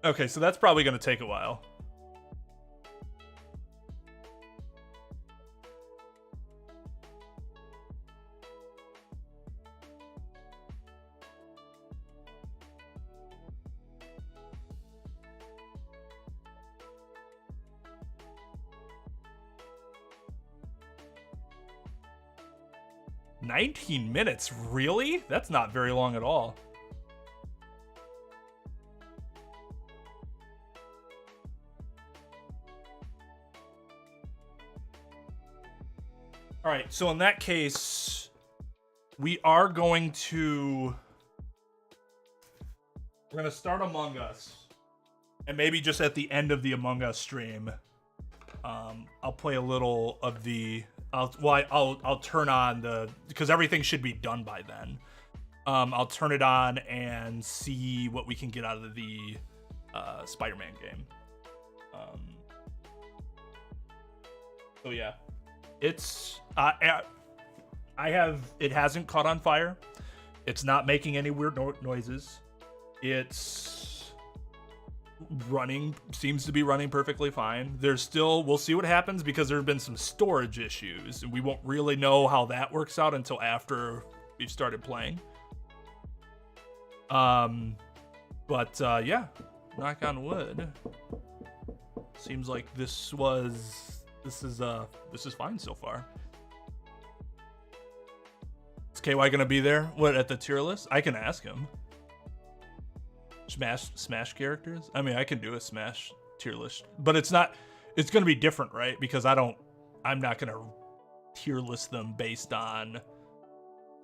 Okay, so that's probably going to take a while. $19 minutes? Really? That's not very long at all. All right, so in that case, we are going to... We're going to start Among Us. And maybe just at the end of the Among Us stream, I'll play a little of the... I'll turn on the... Because everything should be done by then. I'll turn it on and see what we can get out of the Spider-Man game. So yeah. It's... it hasn't caught on fire. It's not making any weird noises. It's running, seems to be running perfectly fine. There's still, we'll see what happens because there have been some storage issues and we won't really know how that works out until after we've started playing. Yeah, knock on wood. Seems like this is fine so far. Is KY gonna be there? What, at the tier list? I can ask him. Smash characters? I mean, I can do a Smash tier list, but it's gonna be different, right? Because I'm not gonna tier list them based on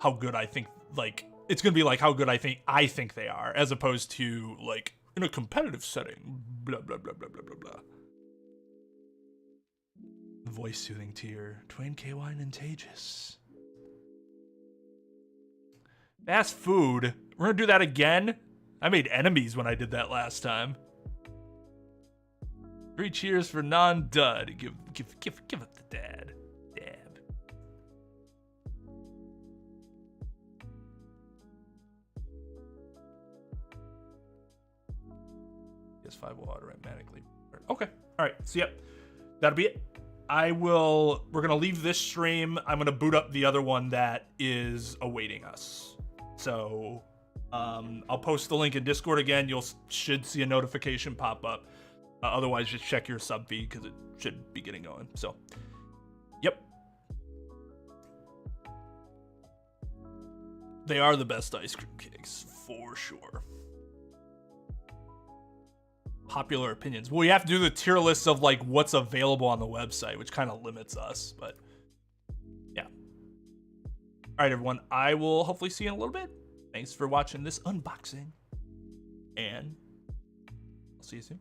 how good I think, like, it's gonna be like how good I think they are, as opposed to like in a competitive setting, blah blah blah blah blah blah blah. Voice soothing tier, Twain, KY, and Tages. Fast food. We're gonna do that again. I made enemies when I did that last time. 3 cheers for non-dud. Give it to dad. Dab. PS5 will automatically. Okay. All right. So yep, that'll be it. We're gonna leave this stream. I'm gonna boot up the other one that is awaiting us. So. I'll post the link in Discord again. Should see a notification pop up. Otherwise, just check your sub feed because it should be getting going. So, yep. They are the best ice cream cakes, for sure. Popular opinions. Well, we have to do the tier list of like what's available on the website, which kind of limits us, but yeah. All right, everyone. I will hopefully see you in a little bit. Thanks for watching this unboxing, and I'll see you soon.